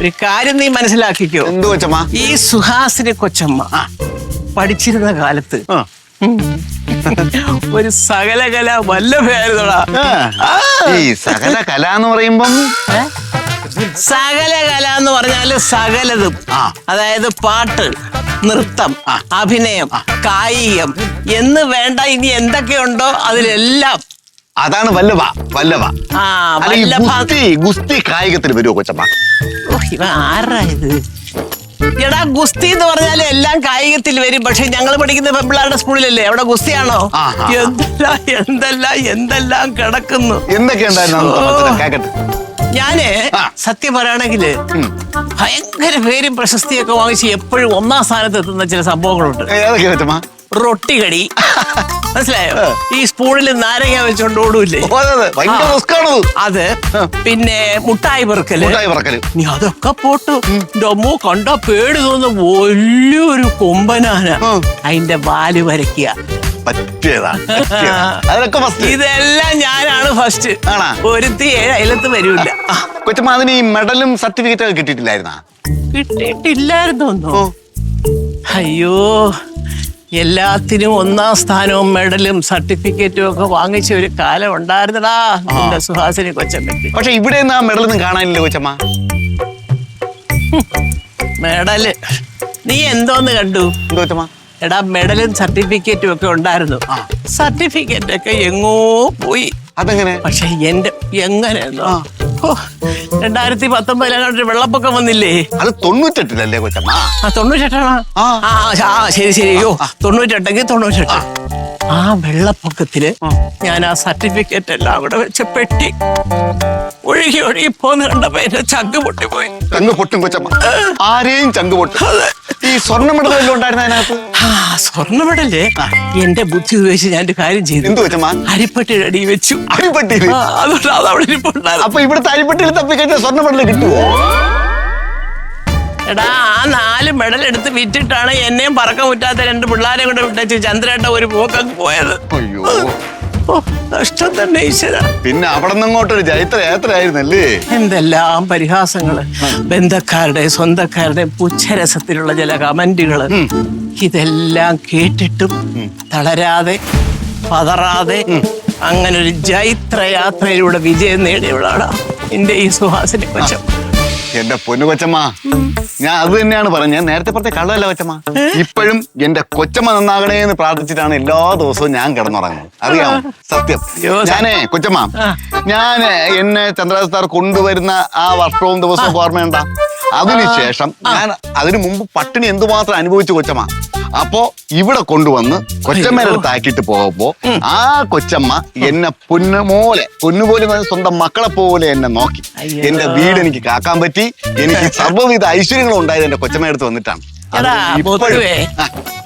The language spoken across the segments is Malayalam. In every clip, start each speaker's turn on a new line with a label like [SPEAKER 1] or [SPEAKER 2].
[SPEAKER 1] ഒരു കാര്യം നീ മനസ്സിലാക്കിക്കോ.
[SPEAKER 2] എന്ത് കൊച്ചമ്മ?
[SPEAKER 1] ഈ സുഹാസിനി കൊച്ചമ്മ പഠിച്ചിരുന്ന കാലത്ത് ഒരു സകലകല വല്ലഭയായിരുന്നോടാ.
[SPEAKER 2] ഈ സകല കല എന്ന് പറയുമ്പം
[SPEAKER 1] സകലകല എന്ന് പറഞ്ഞാല് സകലതും. അതായത് പാട്ട്, നൃത്തം, അഭിനയം, കായികം എന്ന് വേണ്ട ഇനി എന്തൊക്കെയുണ്ടോ അതിലെല്ലാം.
[SPEAKER 2] അതാണ് വല്ലഭ. വല്ലഭ ഗുസ്തി കായികത്തിന് വരുമോ കൊച്ചമ്മ?
[SPEAKER 1] ഇവ ആരാ ഇത്? എടാ, ഗുസ്തി എന്ന് പറഞ്ഞാല് എല്ലാം കായികത്തിൽ വരും. പക്ഷെ ഞങ്ങൾ പഠിക്കുന്ന പെമ്പിള്ളാരുടെ സ്കൂളിലല്ലേ, അവിടെ ഗുസ്തിയാണോ? എന്തെല്ലാം കിടക്കുന്നു.
[SPEAKER 2] എന്തൊക്കെയുണ്ടായിരുന്നു?
[SPEAKER 1] ഞാന് സത്യം പറയുകയാണെങ്കില് ഭയങ്കര പേരും പ്രശസ്തിയൊക്കെ വാങ്ങിച്ച് എപ്പോഴും ഒന്നാം സ്ഥാനത്ത് എത്തുന്ന ചില സംഭവങ്ങളുണ്ട്. റൊട്ടി കടി, മനസ്സിലായോ? ഈ സ്പൂണിൽ നാരങ്ങ വെച്ചോണ്ട് ഓടൂല്ലേ, അത്. പിന്നെ മുട്ടായി പെറുക്കല്. നീ അതൊക്കെ പോട്ടു. ഡൊമ്മോ കണ്ട പേടി തോന്നുന്ന വലിയൊരു കൊമ്പനാന അതിന്റെ വാല് വരയ്ക്കുക. ഇതെല്ലാം ഞാനാണ് ഫസ്റ്റ്. ഒരുത്തി 7 അയലത്ത് വരൂല്ല.
[SPEAKER 2] കൊച്ചമ്മ അതിന് ഈ മെഡലും സർട്ടിഫിക്കറ്റ് ഒക്കെ കിട്ടിയിട്ടില്ലായിരുന്നോ?
[SPEAKER 1] കിട്ടിയിട്ടില്ലായിരുന്നോ? അയ്യോ, എല്ലാത്തിനും ഒന്നാം സ്ഥാനവും മെഡലും സർട്ടിഫിക്കറ്റും ഒക്കെ വാങ്ങിച്ച ഒരു കാലം ഉണ്ടായിരുന്നടാ എന്റെ സുഹാസിനി കൊച്ചമ്മയ്ക്ക്.
[SPEAKER 2] പക്ഷെ ഇവിടെ ആ മെഡലൊന്നും കാണാനില്ല കൊച്ചമ്മ.
[SPEAKER 1] മെഡല് നീ എന്തോന്ന് കണ്ടു?
[SPEAKER 2] കൊച്ചമ്മ,
[SPEAKER 1] എടാ, മെഡലും സർട്ടിഫിക്കറ്റും ഒക്കെ ഉണ്ടായിരുന്നു. സർട്ടിഫിക്കറ്റ് ഒക്കെ എങ്ങോ പോയി.
[SPEAKER 2] അതെങ്ങനെ?
[SPEAKER 1] പക്ഷെ എന്റെ എങ്ങനെയെന്നോ 2019 വെള്ളപ്പൊക്കം വന്നില്ലേ?
[SPEAKER 2] അത് 98 കൊച്ചമ്മ.
[SPEAKER 1] 98 ശരി. 98 98. ആ വെള്ളപ്പൊക്കത്തില് ഞാൻ ആ സർട്ടിഫിക്കറ്റ് എല്ലാം കൂടെ വെച്ച പെട്ടി ഒഴുകി പോന്ന് കണ്ടപ്പോ എന്റെ ചങ്ക് പൊട്ടിപ്പോയി.
[SPEAKER 2] ചങ്ക് പൊട്ടും കൊച്ചമ്മ, ആരെയും ചങ്ക് പൊട്ടും. ഈ സ്വർണ്ണ മെഡൽ വല്ലതും ഉണ്ടായിരുന്നു അതിനകത്ത്?
[SPEAKER 1] സ്വർണ്ണ മെഡല് എന്റെ ബുദ്ധി ഉപയോഗിച്ച് ഞാൻ ഒരു കാര്യം ചെയ്തു.
[SPEAKER 2] എന്ത് കൊച്ചമ്മ?
[SPEAKER 1] അരിപ്പട്ടിയുടെ അടി വെച്ചു.
[SPEAKER 2] അരിപ്പട്ടി?
[SPEAKER 1] അതുകൊണ്ട് അതവിടെ ഇരിപ്പുണ്ടായിരുന്നു.
[SPEAKER 2] അപ്പൊ ഇവിടുത്തെ അരിപ്പട്ടിയിൽ തപ്പിക്കഴിഞ്ഞാൽ സ്വർണ്ണ മെഡൽ കിട്ടുമോ?
[SPEAKER 1] എടാ, ആ 4 മെഡൽ എടുത്ത് വിറ്റിട്ടാണ് എന്നെയും പറക്കം മുറ്റാത്ത 2 പിള്ളേരെ കൂടെ വിട്ടു ചന്ദ്രേട്ട ഒരു പോക്കങ്ങ് പോയത്.
[SPEAKER 2] അയ്യോ,
[SPEAKER 1] നഷ്ടം തന്നെ ഈശ്വര.
[SPEAKER 2] പിന്നെ അവിടെ നിന്നങ്ങോട്ടൊരു ജൈത്രയാത്രയായിരുന്നല്ലേ.
[SPEAKER 1] എന്തെല്ലാം പരിഹാസങ്ങള്, ബന്ധക്കാരുടെ സ്വന്തക്കാരുടെ പുച്ഛരസത്തിലുള്ള ചില കമന്റുകള്. ഇതെല്ലാം കേട്ടിട്ടും തളരാതെ പതറാതെ അങ്ങനൊരു ജൈത്രയാത്രയിലൂടെ വിജയം നേടിയവളാണ് എന്റെ ഈ സുഹാസിനി കൊച്ചമ്മ.
[SPEAKER 2] എന്റെ പൊന്നു കൊച്ചമ്മ, ഞാൻ അത് തന്നെയാണ് പറഞ്ഞത്. ഞാൻ നേരത്തെ പറഞ്ഞ കള്ളല്ല കൊച്ചമ്മ. ഇപ്പോഴും എന്റെ കൊച്ചമ്മ നന്നാകണേ എന്ന് പ്രാർത്ഥിച്ചിട്ടാണ് എല്ലാ ദിവസവും ഞാൻ കിടന്നുറങ്ങുന്നത്. അറിയാമോ? സത്യം. ഞാനേ കൊച്ചമ്മ, ഞാൻ എന്നെ ചന്ദ്രസാർ കൊണ്ടുവരുന്ന ആ വർഷവും ദിവസവും ഓർമ്മയുണ്ട? അതിനുശേഷം ഞാൻ അതിനു മുമ്പ് പട്ടിണി എന്തുമാത്രം അനുഭവിച്ചു കൊച്ചമ്മ. അപ്പോ ഇവിടെ കൊണ്ടുവന്ന് കൊച്ചമ്മയുടെ അടുത്ത് ആക്കിയിട്ട് പോകുമ്പോ ആ കൊച്ചമ്മ എന്നെ പൊന്നുപോലെ സ്വന്തം മക്കളെ പോലെ എന്നെ നോക്കി. എന്റെ വീട് എനിക്ക് കാക്കാൻ പറ്റി. എനിക്ക് സർവ്വവിധ ഐശ്വര്യങ്ങളും ഉണ്ടായത് എന്റെ കൊച്ചമ്മയുടെ അടുത്ത് വന്നിട്ടാണ്.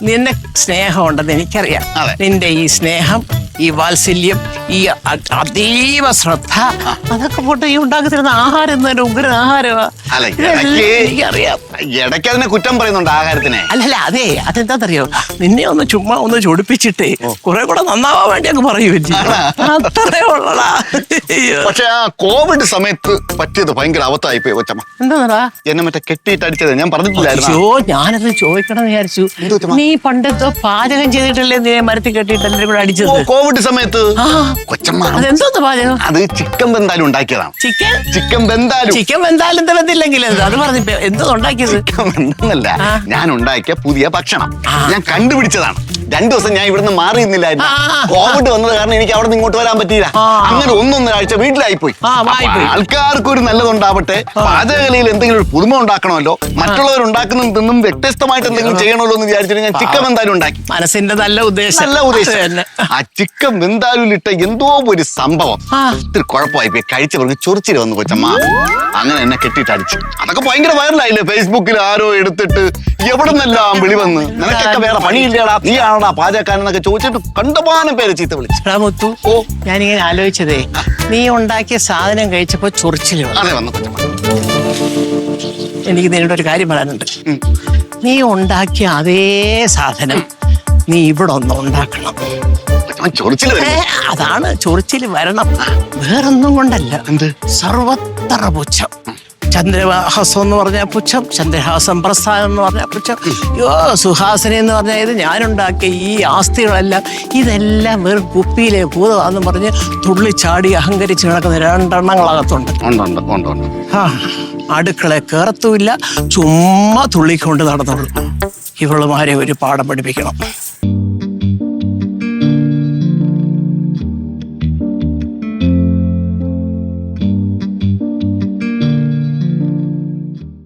[SPEAKER 1] നിന്റെ സ്നേഹം ഉണ്ടെന്ന് എനിക്കറിയാം. നിന്റെ ഈ സ്നേഹം, ഈ വാത്സല്യം, ഈ അതീവ ശ്രദ്ധ, അതൊക്കെ പോട്ട് ഈ ഉണ്ടാക്കി തരുന്ന ആഹാരം തന്നെ ഉഗ്രൻ ആഹാരമാ. എനിക്കറിയാം.
[SPEAKER 2] ഇടയ്ക്ക് അതിനെ കുറ്റം പറയുന്നുണ്ട് ആഹാരത്തിനെ.
[SPEAKER 1] അല്ലല്ല, അതെ, അതെന്താന്നറിയോ, നിന്നെ ഒന്ന് ചുമ്മാ ഒന്ന് ചൊടിപ്പിച്ചിട്ടേ കുറെ കൂടെ നന്നാവാൻ വേണ്ടി അങ്ങ് പറയുമല്ലേ. അത്രേ ഉള്ളടാ.
[SPEAKER 2] പക്ഷെ ആ കോവിഡ് സമയത്ത് പറ്റിയത് ഭയങ്കര അബദ്ധമായി പോയി കൊച്ചമ്മ.
[SPEAKER 1] എന്താ
[SPEAKER 2] എന്നെ മറ്റേ കെട്ടിയിട്ട് അടിച്ചത് ഞാൻ പറഞ്ഞിട്ടില്ലായിരുന്നു.
[SPEAKER 1] ഞാനത് ചോദിക്കണം വിചാരിച്ചു. നീ പണ്ടത്തെ പാചകം ചെയ്തിട്ടല്ലേ നീ മരത്തിൽ കെട്ടിയിട്ട് എന്നെ കൂടെ അടിച്ചത്
[SPEAKER 2] കോവിഡ് സമയത്ത്? കൊച്ചമ്മ,
[SPEAKER 1] അതെന്തോന്ന് പാചകം?
[SPEAKER 2] അത് ചിക്കൻ വെന്താലും ഉണ്ടാക്കിയതാണ്. ചിക്കൻ
[SPEAKER 1] വെന്താലും വെന്തില്ലെങ്കിൽ അത് പറഞ്ഞിപ്പോ എന്തോ ഉണ്ടാക്കിയത്?
[SPEAKER 2] ചിക്കൻ വെന്തല്ല, ഞാൻ ഉണ്ടാക്കിയ പുതിയ ഭക്ഷണം ഞാൻ കണ്ടുപിടിച്ചതാണ്. 2 ദിവസം ഞാൻ ഇവിടുന്ന് മാറി നിന്നില്ലായിരുന്നു. കോവിഡ് വന്നത് കാരണം എനിക്ക് അവിടെ നിന്ന് ഇങ്ങോട്ട് വരാൻ പറ്റിയില്ല. അങ്ങനെ 1-1.5 ആഴ്ച വീട്ടിലായി പോയി. ആൾക്കാർക്ക് ഒരു നല്ലതുണ്ടാവട്ടെ, പാചകകലയിൽ എന്തെങ്കിലും ഒരു പുതുമ ഉണ്ടാക്കണമല്ലോ, മറ്റുള്ളവർ ഉണ്ടാക്കുന്നതിൽ നിന്നും വ്യത്യസ്തമായിട്ട് എന്തെങ്കിലും ചെയ്യണമല്ലോ എന്ന് വിചാരിച്ചിട്ട് ഞാൻ ചിക്കൻ വെന്താലും ഉണ്ടാക്കി.
[SPEAKER 1] മനസ്സിന്റെ നല്ല ഉദ്ദേശം.
[SPEAKER 2] ആ ചിക്കൻ വെന്താലുലിട്ട എന്തോ ഒരു സംഭവം ഇത്തിരി കുഴപ്പമായി പോയി. കഴിച്ചവർക്ക് ചൊറിച്ചിൽ വന്നു കൊച്ചമ്മ. അങ്ങനെ എന്നെ കെട്ടിയിട്ട് അടിച്ചു. അതൊക്കെ ഭയങ്കര വൈറലായില്ലേ ഫേസ്ബുക്കിൽ. ആരോ എടുത്തിട്ട് എവിടെ നിന്നെല്ലാം വിളി വന്ന്, നിനക്കൊക്കെ വേറെ പണിയില്ലടാ, നീ ആണടാ പാചകക്കാരനൊക്കെ ചോദിച്ചിട്ട് കണ്ടമാനം പേര് ചീത്ത വിളിച്ചു.
[SPEAKER 1] മുത്തു, ഞാനിങ്ങനെ ആലോചിച്ചതേ, നീ ഉണ്ടാക്കിയ സാധനം കഴിച്ചപ്പോ ചൊറിച്ചില്
[SPEAKER 2] വന്നു കൊച്ചമ്മ.
[SPEAKER 1] എനിക്ക് നിന്നോട് ഒരു കാര്യം പറയാനുണ്ട്. നീ ഉണ്ടാക്കിയ അതേ സാധനം നീ ഇവിടെ ഒന്ന് ഉണ്ടാക്കണം. അതാണ് ചൊറിച്ചില് വരണം, വേറൊന്നും കൊണ്ടല്ല. സർവത്ര പുച്ഛം, ചന്ദ്രഹാസം എന്ന് പറഞ്ഞാൽ പുച്ഛം, ചന്ദ്രഹാസം പ്രസ്ഥാനം എന്ന് പറഞ്ഞാൽ പുച്ഛം. അയ്യോ സുഹാസിനി എന്ന് പറഞ്ഞാൽ ഇത് ഞാനുണ്ടാക്കിയ ഈ ആസ്തികളെല്ലാം ഇതെല്ലാം വെറും കുപ്പിയിലെ ഭൂതമാണെന്ന് പറഞ്ഞ് തുള്ളിച്ചാടി അഹങ്കരിച്ച് കിടക്കുന്ന രണ്ടെണ്ണങ്ങളകത്തുണ്ട്. ആ അടുക്കള കയറത്തുമില്ല, ചുമ്മാ തുള്ളിക്കൊണ്ട് നടന്നുള്ളൂ. ഇവളുമാരെ ഒരു പാഠം പഠിപ്പിക്കണം.